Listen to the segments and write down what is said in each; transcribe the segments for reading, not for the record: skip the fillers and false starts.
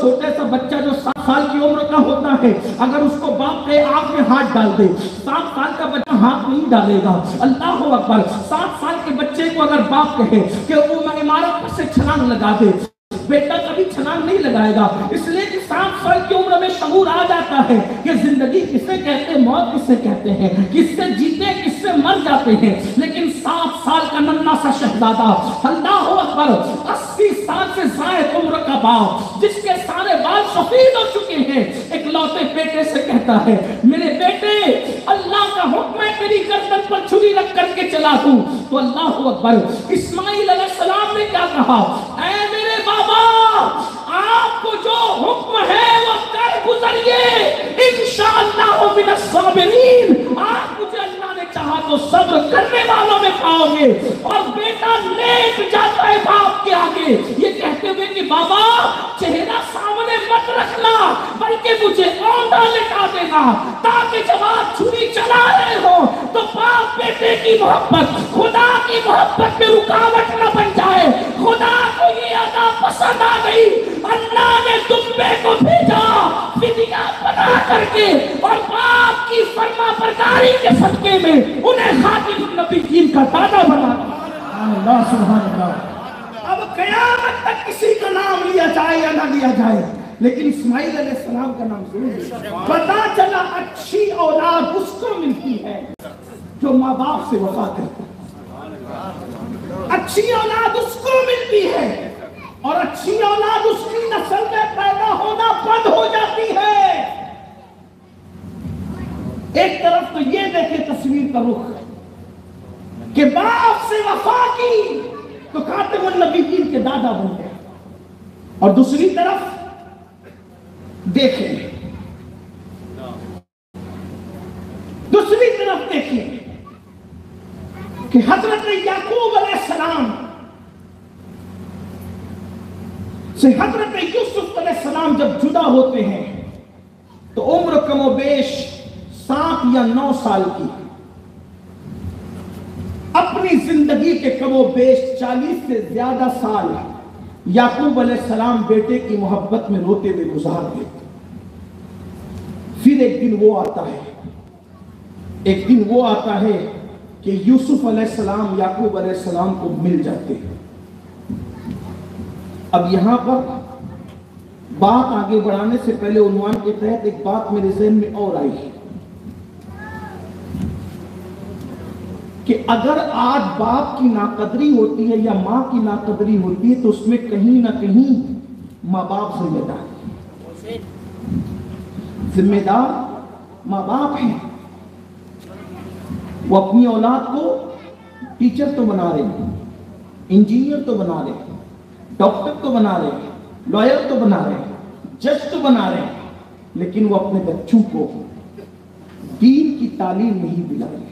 چھوٹے سا بچہ جو 7 سال کی عمر کا ہوتا ہے، اگر اس کو باپ کے آنکھ میں ہاتھ ڈال دے، 7 سال کا بچہ ہاتھ نہیں ڈالے گا۔ اللہ اکبر۔ 7 سال کے بچے کو اگر باپ کہے کہ وہ عمارت پر سے چھلانگ لگا دے، بیٹا کبھی چھلانگ نہیں لگائے گا، اس لیے کہ 7 سال کی عمر میں شعور آ جاتا ہے کہ زندگی کسے کہتے ہیں، موت کسے کہتے ہیں، کس سے جیتے کس سے مر جاتے ہیں۔ لیکن 7 سال کا ننھا سا شہزادہ، اللہ اکبر، 80 سال سے زائد عمر کا باپ، جس کے سارے بال سفید ہو چکے ہیں، ایک لوتے بیٹے سے کہتا ہے میرے بیٹے اللہ کا حکم ہے تیری گردن پر چھری رکھ کر کے چلا دوں، تو اللہ اکبر۔ اسماعیل علیہ السلام نے کیا کہا، اے میرے بابا آپ کو جو حکم ہے وہ کر گزریے، انشاءاللہ من الصابرین، آپ مجھے اللہ نے چاہا تو صبر کرنے والوں میں پاؤ گے۔ اور بیٹا لیٹ جاتا ہے باپ کے آگے یہ کہتے ہوئے کہ بابا چہرہ سامنے مت رکھنا، بلکہ مجھے اوندا لٹا دینا، تاکہ جب آپ چھری چلا رہے ہو تو باپ بیٹے کی محبت خدا کی محبت میں رکاوٹ نہ بن جائے۔ خدا کو یہ ادا پسند آ گئی، اللہ نے دمبے کو بھیجا فدیہ بنا کر کے، اور باپ کی فرما برداری کے صدقے میں انہیں خاتم النبیین کا دادا بنا۔ اللہ سبحان اللہ۔ اب قیامت تک کسی کا نام لیا جائے یا نہ لیا جائے، لیکن اسماعیل علیہ السلام کا نام ضرور پتا چلا اچھی اولاد اس کو ملتی ہے جو ماں باپ سے وفا کرتا ہے، اچھی اولاد اس کو ملتی ہے، اور اچھی اولاد اس کی نسل میں پیدا ہونا بند ہو جاتی ہے۔ ایک طرف تو یہ دیکھے تصویر کا رخ کہ باپ سے وفا کی تو خاتم النبیین کے دادا بن گئے، اور دوسری طرف دیکھیں، دوسری طرف دیکھیں کہ حضرت یعقوب علیہ السلام سے حضرت یوسف علیہ السلام جب جدا ہوتے ہیں تو عمر کم و بیش 7 یا 9 سال کی، اپنی زندگی کے کم و بیش 40 سے زیادہ سال یعقوب علیہ السلام بیٹے کی محبت میں روتے ہوئے گزار دیتے۔ پھر ایک دن وہ آتا ہے، ایک دن وہ آتا ہے کہ یوسف علیہ السلام یعقوب علیہ السلام کو مل جاتے ہیں۔ اب یہاں پر بات آگے بڑھانے سے پہلے عنوان کے تحت ایک بات میرے ذہن میں اور آئی ہے کہ اگر آج باپ کی ناقدری ہوتی ہے یا ماں کی ناقدری ہوتی ہے تو اس میں کہیں نہ کہیں ماں باپ ذمہ دار ہے، ذمہ دار ماں باپ ہیں۔ وہ اپنی اولاد کو ٹیچر تو بنا رہے ہیں، انجینئر تو بنا رہے ہیں، ڈاکٹر تو بنا رہے ہیں، لائر تو بنا رہے ہیں، جج تو بنا رہے ہیں، لیکن وہ اپنے بچوں کو دین کی تعلیم نہیں دلا رہے۔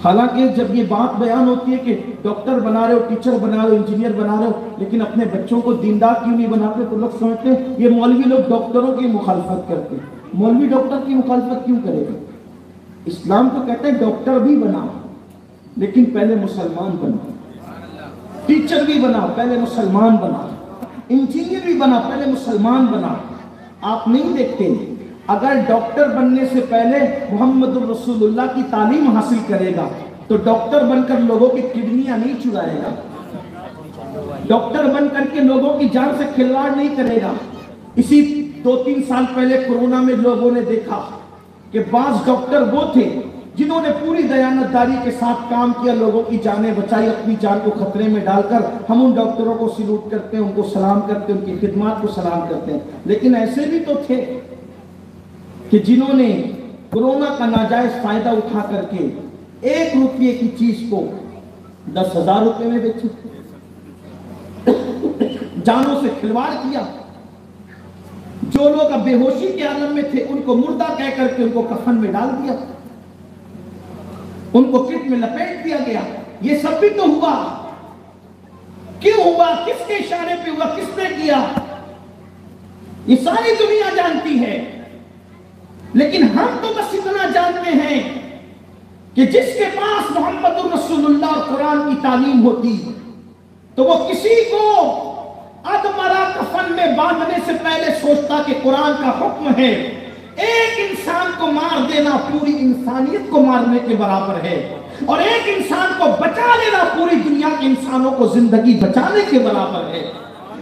حالانکہ جب یہ بات بیان ہوتی ہے کہ ڈاکٹر بنا رہے ہو، ٹیچر بنا رہے ہو، انجینئر بنا رہے ہو، لیکن اپنے بچوں کو دیندار کیوں نہیں بناتے، تو لوگ سمجھتے ہیں یہ مولوی لوگ ڈاکٹروں کی مخالفت کرتے ہیں۔ مولوی ڈاکٹر کی مخالفت کیوں کرے گا؟ اسلام تو کہتے ہیں ڈاکٹر بھی بنا لیکن پہلے مسلمان بنا، ٹیچر بھی بنا پہلے مسلمان بنا، انجینئر بھی بنا پہلے مسلمان بنا۔ آپ نہیں دیکھتے اگر ڈاکٹر بننے سے پہلے محمد الرسول اللہ کی تعلیم حاصل کرے گا تو ڈاکٹر بن کر لوگوں کی کڈنیاں نہیں چرائے گا، ڈاکٹر بن کر کے لوگوں کی جان سے کھلواڑ نہیں کرے گا۔ اسی 2-3 سال پہلے کورونا میں لوگوں نے دیکھا کہ بعض ڈاکٹر وہ تھے جنہوں نے پوری دیانتداری کے ساتھ کام کیا، لوگوں کی جانیں بچائی، اپنی جان کو خطرے میں ڈال کر۔ ہم ان ڈاکٹروں کو سلوٹ کرتے ہیں، ان کو سلام کرتے ہیں، ان کی خدمات کو سلام کرتے ہیں۔ لیکن ایسے بھی تو تھے کہ جنہوں نے کورونا کا ناجائز فائدہ اٹھا کر کے 1 روپے کی چیز کو 10,000 روپے میں بیچی، جانوں سے کھلواڑ کیا۔ جو لوگ اب بے ہوشی کے عالم میں تھے ان کو مردہ کہہ کر کے ان کو کفن میں ڈال دیا، ان کو کٹ میں لپیٹ دیا گیا۔ یہ سب بھی تو ہوا۔ کیوں ہوا؟ کس کے اشارے پہ ہوا؟ کس نے کیا؟ یہ ساری دنیا جانتی ہے، لیکن ہم تو بس اتنا جانتے ہیں کہ جس کے پاس محمد الرسول اللہ اور قرآن کی تعلیم ہوتی تو وہ کسی کو ادمرا کفن میں باندھنے سے سے پہلے سوچتا کہ قرآن کا حکم ہے ایک انسان کو مار دینا پوری انسانیت کو مارنے کے برابر ہے، اور ایک انسان کو بچا لینا پوری دنیا کے انسانوں کو زندگی بچانے کے برابر ہے۔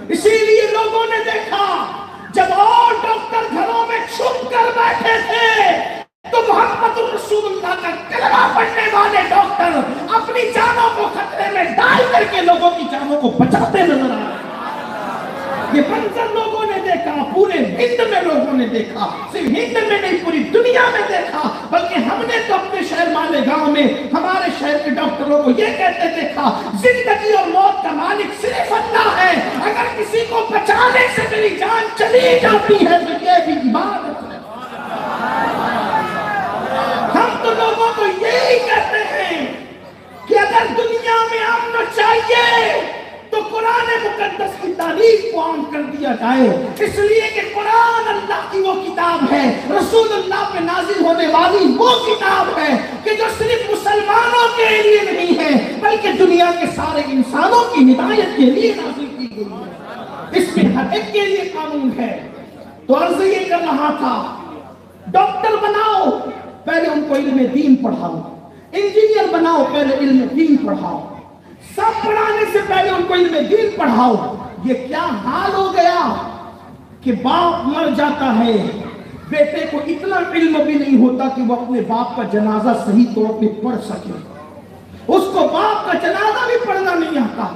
اسی لیے لوگوں نے دیکھا جب اور ڈاکٹر گھروں میں چھپ کر بیٹھے تھے تو محمد رسول اللہ کا کلمہ پڑھنے والے ڈاکٹر اپنی جانوں کو خطرے میں ڈال کر کے لوگوں کی جانوں کو بچاتے نظر آ رہے ہیں۔ یہ منظر لوگوں نے دیکھا، پورے ہند میں لوگوں نے دیکھا، صرف ہند میں نہیں پوری دنیا میں دیکھا، بلکہ ہم نے تو اپنے شہر مالیگاؤں میں ہمارے شہر کے ڈاکٹروں کو یہ کہتے دیکھا، زندگی اور موت کا مالک صرف اللہ ہے، اگر کسی کو بچانے سے میری جان چلی جاتی ہے تو یہ بھی عبادت ہے۔ ہم تو لوگوں کو یہی کہتے ہیں کہ اگر دنیا میں امن چاہیے تو قرآن مقدس کی تعریف کو عام کر دیا جائے، اس لیے کہ قرآن اللہ کی وہ کتاب ہے، رسول اللہ پہ نازل ہونے والی وہ کتاب ہے کہ جو صرف مسلمانوں کے لیے نہیں ہے بلکہ دنیا کے سارے انسانوں کی ہدایت کے لیے نازل کی گئی ہے، اس میں ہر ایک کے لیے قانون ہے۔ تو عرض یہ کر رہا تھا ڈاکٹر بناؤ پہلے ان کو علم دین پڑھاؤ، انجینئر بناؤ پہلے علم دین پڑھاؤ، سب پڑھانے سے پہلے ان کو علم دین پڑھاؤ۔ یہ کیا حال ہو گیا کہ باپ مر جاتا ہے، بیٹے کو اتنا علم بھی نہیں ہوتا کہ وہ اپنے باپ کا جنازہ صحیح طور پہ پڑھ سکے، اس کو باپ کا جنازہ بھی پڑھنا نہیں آتا،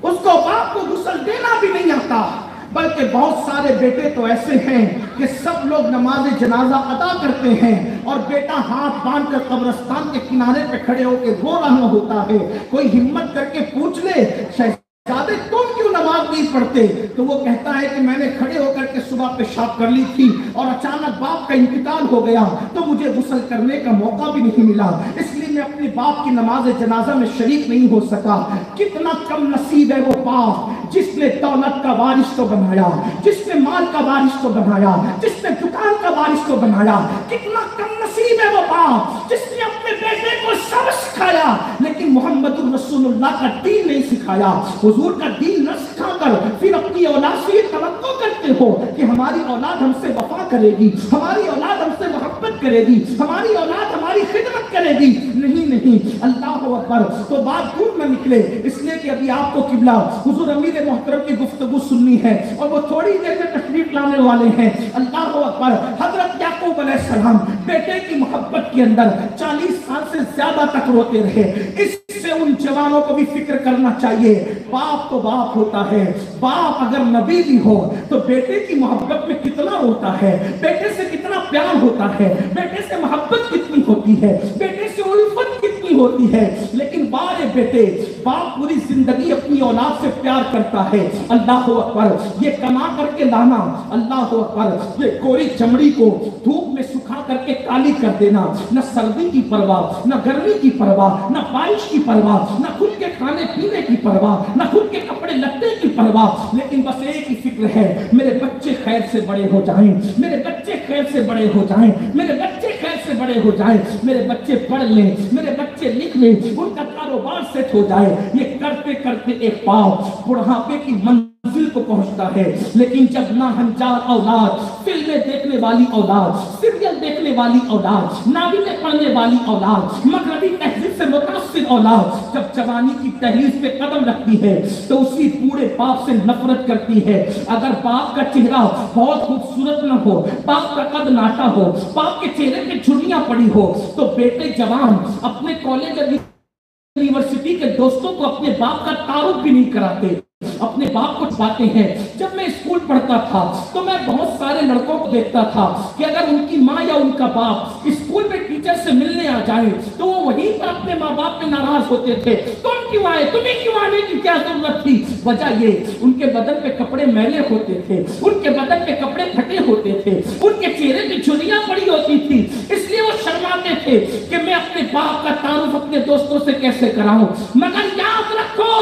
اس کو باپ کو غسل دینا بھی نہیں آتا، بلکہ بہت سارے بیٹے تو ایسے ہیں کہ سب لوگ نماز جنازہ ادا کرتے ہیں اور بیٹا ہاتھ باندھ کر قبرستان کے کنارے پہ کھڑے ہو کے رو رہا ہوتا ہے، کوئی ہمت کر کے پوچھ لے شہزادے تم کیوں نماز نہیں پڑھتے تو وہ کہتا ہے کہ میں نے کھڑے ہو کر کے صبح پیشاب کر لی تھی اور اچانک باپ کا انتقال ہو گیا تو مجھے غسل کرنے کا موقع بھی نہیں ملا، اس لیے میں اپنے باپ کی نماز جنازہ میں شریک نہیں ہو سکا۔ کتنا کم نصیب ہے وہ باپ جس نے دولت کا وارث تو بنایا، جس نے مال کا وارث تو بنایا، جس نے دکان کا وارث تو بنایا، کتنا کم نصیب ہے وہ باپ جس نے اپنے بیٹے کو سب سکھایا لیکن محمد رسول اللہ کا دین نہیں سکھایا، حضور کا دین نہ سکھا کر پھر اپنی اولاد سے یہ توقع کرتے ہو کہ ہماری اولاد ہم سے وفا کرے گی، ہماری اولاد ہم سے محبت کرے گی، ہماری اولاد ہماری خدمت کرے گی۔ نہیں نہیں، اللہ اکبر، تو بات دور نہ نکلے، اس لیے کہ ابھی آپ کو قبلہ حضور امیر محترم کی گفتگو سننی ہے اور وہ تھوڑی دیر میں تشریف لانے والے ہیں۔ اللہ اکبر، حضرت یعقوب علیہ السلام بیٹے کی محبت کے اندر 40 سال سے زیادہ تک روتے رہے، اس سے ان جوانوں کو بھی فکر کرنا چاہیے، باپ تو باپ ہوتا ہے، باپ اگر نبی بھی ہو تو بیٹے کی محبت میں کتنا ہوتا ہے، بیٹے سے کتنا پیار ہوتا ہے، بیٹے سے محبت کتنی ہوتی ہے، بیٹے سے الفت کتنی ہوتی ہے، لیکن بارے بیٹے باپ پوری زندگی اپنی اولاد سے پیار کرتا ہے۔ اللہ اکبر، یہ کما کر کے لانا، اللہ اکبر، یہ کوری چمڑی کو دھوپ میں سکھا کر کے کالی کر دینا، نہ سردی کی پرواہ، نہ گرمی کی پرواہ، نہ بارش کی پرواہ، نہ خود کے کھانے پینے کی پرواہ، نہ خود کے کپڑے لتے کی پرواہ، لیکن بس ایک ہی فکر ہے، میرے بچے خیر سے بڑے ہو جائیں، میرے بچے خیر سے بڑے ہو جائیں، میرے بچے خیر سے بڑے ہو جائیں، میرے بچے پڑھ لیں، میرے بچے لکھ لیں، ان کا کاروبار سیٹ ہو جائے۔ یہ کرتے کرتے ایک پاؤ بڑھاپے کی منزل کو پہنچتا ہے، لیکن جب ناہنجار اولاد، فلمیں دیکھنے والی اولاد، سیریل دیکھنے والی اولاد، ناولیں پڑھنے والی اولاد، مغربی تہذیب سے متاثر اولاد جب جوانی کی دہلیز پہ قدم رکھتی ہے تو اسی بوڑھے باپ سے نفرت کرتی ہے۔ اگر باپ کا چہرہ بہت خوبصورت نہ ہو، باپ کا قد ناٹا ہو، باپ کے چہرے پہ جھریاں پڑی ہو تو بیٹے جوان اپنے کالج اور یونیورسٹی کے دوستوں کو اپنے باپ کا تعارف بھی نہیں کراتے، اپنے باپ کو چھپاتے ہیں۔ جب میں اسکول پڑھتا تھا تو میں بہت سارے لڑکوں کو دیکھتا تھا کہ اگر ان کی ماں یا ان کا باپ اسکول میں ٹیچر سے ملنے آ جائیں تو وہ وہیں پر اپنے ماں باپ پہ ناراض ہوتے تھے، تم کیوں آئے، تمہیں کیوں آنے کی کیا ضرورت تھی؟ وجہ یہ ان کے بدن پہ کپڑے میلے ہوتے تھے، ان کے بدن پہ کپڑے پھٹے ہوتے تھے، ان کے چہرے پہ جھریاں پڑی ہوتی تھی، اس لیے وہ شرماتے تھے کہ میں اپنے باپ کا تعارف اپنے دوستوں سے کیسے کراؤں۔ مگر یاد رکھو،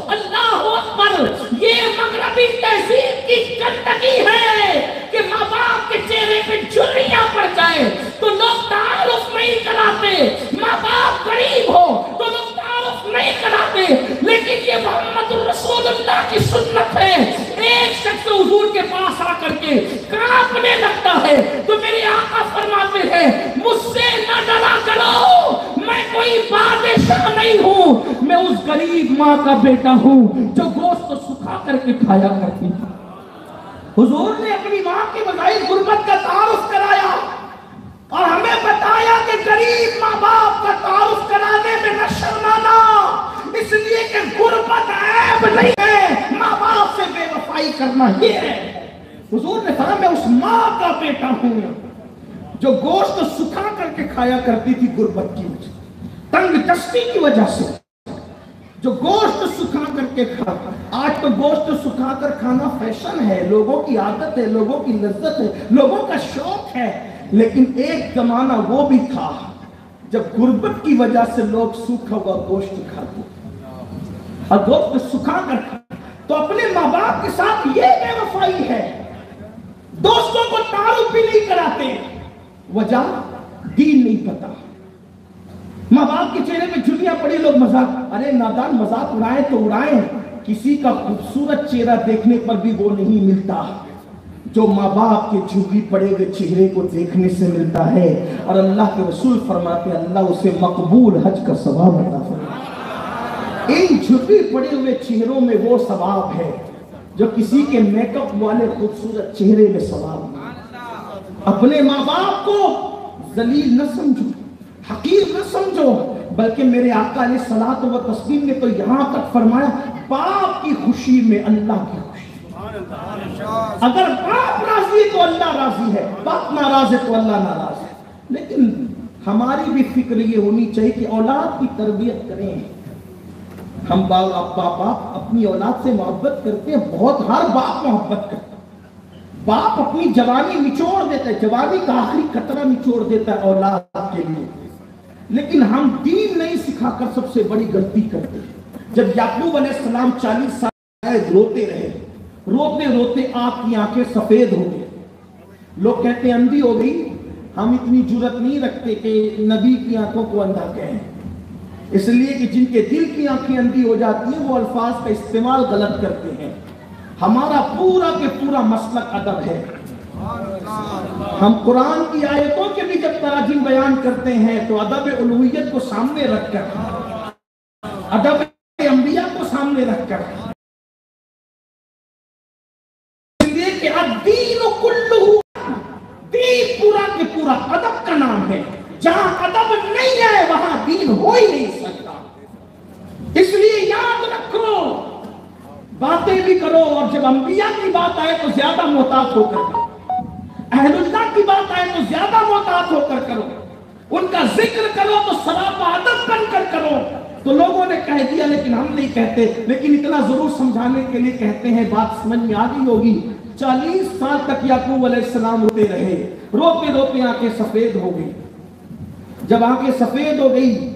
اللہ اکبر، یہ مغربی تہذیب کی گندگی ہے کہ ماں باپ کے چہرے پہ جھریاں پڑ جائے تو لوگ تعارف نہیں کراتے، ماں باپ غریب ہو تو لوگ تعارف نہیں کراتے، لیکن یہ محمد رسول اللہ کی سنت ہے۔ ایک شخص حضور کے پاس آ کر کے کانپنے لگتا ہے تو میرے آقا فرماتے ہیں مجھ سے نہ ڈرا کرو، میں کوئی بادشاہ نہیں ہوں، میں اس غریب ماں کا بیٹا ہوں جو گوشت سکھا کر کے کھایا کرتی تھی۔ حضور نے اپنی ماں کے بغیر غربت کا تعارف کرایا اور ہمیں بتایا کہ غریب ماں باپ کا تعارف کرانے میں نہ شرمانا، اس لیے کہ غربت عیب نہیں ہے، ماں باپ سے بے وفائی کرنا یہ ہے۔ حضور نے فرمایا میں اس ماں کا بیٹا ہوں جو گوشت سکھا کر کے کھایا کرتی تھی غربت کی وجہ، تنگ دستی کی وجہ سے، جو گوشت سکھا کر کے کھاتا۔ آج تو گوشت سکھا کر کھانا فیشن ہے، لوگوں کی عادت ہے، لوگوں کی لذت ہے، لوگوں کا شوق ہے، لیکن ایک زمانہ وہ بھی تھا جب غربت کی وجہ سے لوگ سوکھا ہوا گوشت کھاتے اور گوشت سکھا کر کھاتے۔ تو اپنے ماں باپ کے ساتھ یہ بے وفائی ہے، دوستوں کو تعارف بھی نہیں کراتے، وجہ دین نہیں پتا۔ ماں باپ کے چہرے پہ جھریاں پڑی، لوگ مذاق، ارے نادان مذاق اڑائیں تو اڑائیں، کسی کا خوبصورت چہرہ دیکھنے پر بھی وہ نہیں ملتا جو ماں باپ کے جھری پڑے ہوئے چہرے کو دیکھنے سے ملتا ہے۔ اور اللہ کے رسول فرماتے ہیں اللہ اسے مقبول حج کا ثواب عطا فرمائے۔ ان جھری پڑے ہوئے چہروں میں وہ ثواب ہے جو کسی کے میک اپ والے خوبصورت چہرے میں ثواب نہیں۔ اپنے ماں باپ کو ذلیل نہ سمجھو، حقیر نہ سمجھو، بلکہ میرے آقا علیہ الصلوۃ والتسلیم نے تو یہاں تک فرمایا باپ کی خوشی میں اللہ کی خوشی۔ اگر باپ راضی تو اللہ راضی ہے، باپ ناراض ہے تو اللہ ناراض ہے۔ لیکن ہماری بھی فکر یہ ہونی چاہیے کہ اولاد کی تربیت کریں۔ ہم باپ اپنی اولاد سے محبت کرتے ہیں، بہت، ہر باپ محبت کرتا ہے۔ باپ اپنی جوانی نچوڑ دیتا ہے، جوانی کا آخری قطرہ نچوڑ دیتا ہے اولاد کے لیے، لیکن ہم دین نہیں سکھا کر سب سے بڑی غلطی کرتے ہیں۔ جب یعقوب علیہ السلام 40 سال روتے رہے، روتے روتے آپ کی آنکھیں سفید ہو گئی، لوگ کہتے ہیں اندھی ہو گئی، ہم اتنی جرت نہیں رکھتے کہ نبی کی آنکھوں کو اندھا کہیں، اس لیے کہ جن کے دل کی آنکھیں اندھی ہو جاتی ہیں وہ الفاظ کا استعمال غلط کرتے ہیں۔ ہمارا پورا کے پورا مسلک ادب ہے۔ ہم قرآن کی آیتوں کے بھی جب تراجم بیان کرتے ہیں تو ادب الوہیت کو سامنے رکھ کر، ادب انبیاء کو سامنے رکھ کر، اس لیے کہ الدین کلہ، دین پورا کے پورا ادب کا نام ہے۔ جہاں ادب نہیں ہے وہاں دین ہو ہی نہیں سکتا۔ اس لیے یاد رکھو، باتیں بھی کرو اور جب انبیاء کی بات آئے تو زیادہ محتاط ہو کر کرو، اہل اللہ کی بات آئے تو زیادہ محتاط ہو کر کرو، ان کا ذکر کرو تو سراپا ادب بن کر کرو۔ تو لوگوں نے کہہ دیا لیکن ہم نہیں کہتے، لیکن اتنا ضرور سمجھانے کے لیے کہتے ہیں، بات سمجھ میں آ گئی ہوگی۔ 40 سال تک یعقوب علیہ السلام روتے رہے، روتے روتے آنکھیں سفید ہو گئی۔ جب آنکھیں سفید ہو گئی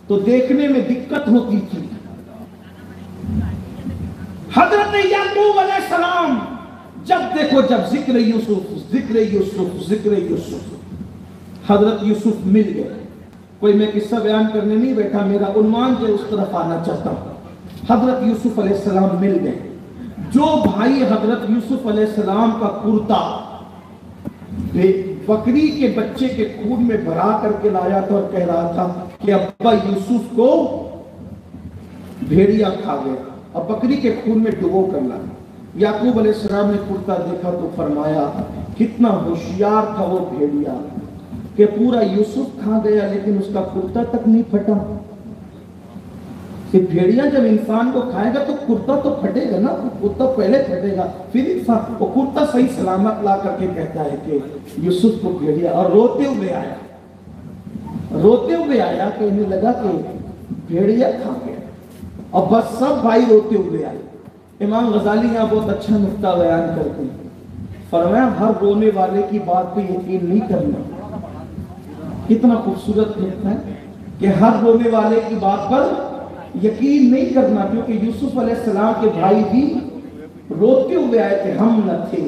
تو دیکھنے میں دقت ہوتی تھی۔ حضرت یعقوب علیہ السلام جب دیکھو، جب ذکر یوسف ذکر یوسف ذکر یوسف، حضرت یوسف مل گئے۔ کوئی میں قصہ بیان کرنے نہیں بیٹھا، میرا عنوان جو اس طرف آنا چاہتا ہوں۔ حضرت یوسف علیہ السلام مل گئے۔ جو بھائی حضرت یوسف علیہ السلام کا کرتا بکری کے بچے کے خون میں بھرا کر کے لایا تھا اور کہہ رہا تھا کہ ابا یوسف کو بھیڑیا کھا گیا، اور بکری کے خون میں ڈبو کر لایا۔ یعقوب علیہ السلام نے کرتا دیکھا تو فرمایا کتنا ہوشیار تھا وہ بھیڑیا کہ پورا یوسف کھا گیا لیکن اس کا کرتا تک نہیں پھٹا۔ کہ بھیڑیا جب انسان کو کھائے گا تو کرتا تو پھٹے گا نا، کرتا پہلے پھٹے گا پھر انسان، وہ کرتا صحیح سلامت لا کر کے کہتا ہے کہ یوسف کو بھیڑیا، اور روتے ہوئے آیا کہ انہیں لگا کہ بھیڑیا کھا گیا، اور بس سب بھائی روتے ہوئے آئے۔ امام غزالی یہاں بہت اچھا نقطہ بیان کرتے ہیں، فرمایا ہر رونے والے کی بات پہ یقین نہیں کرنا۔ کتنا خوبصورت نقطہ ہے کہ ہر رونے والے کی بات پر یقین نہیں کرنا، کیونکہ یوسف علیہ السلام کے بھائی بھی روتے ہوئے آئے تھے، ہم نہ تھے،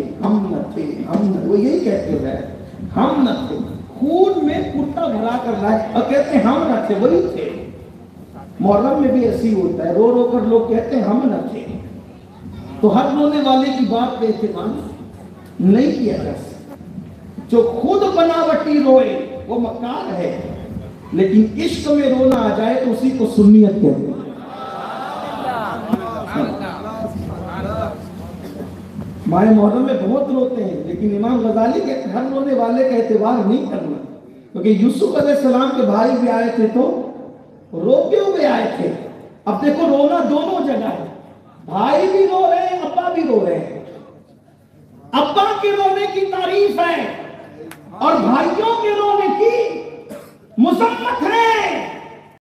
وہ یہی کہتے ہوئے آئے، ہم نہ تھے، خون میں کرتا بھرا کر لائے اور کہتے ہیں ہم نہ تھے، وہی تھے۔ محرم میں بھی ایسی ہوتا ہے، رو رو کر لوگ کہتے ہیں ہم نہ تھے۔ تو ہر رونے والے کی بات پہ اعتماد، نہیں کیا جا سکتا. جو خود بناوٹی روئے وہ مکار ہے، لیکن عشق میں رونا آ جائے تو اسی کو سنیت کہتے ہیں. ماہ محرم میں بہت روتے ہیں، لیکن امام غزالی کے ہر رونے والے کا اعتبار نہیں کرنا، کیونکہ یوسف علیہ السلام کے بھائی بھی آئے تھے تو روتے ہوئے آئے تھے. اب دیکھو رونا دونوں جگہ ہے، بھائی بھی رو رہے ہیں، ابا بھی رو رہے ہیں. ابا کے رونے کی تعریف ہے اور بھائیوں کے رونے کی مذمت ہے.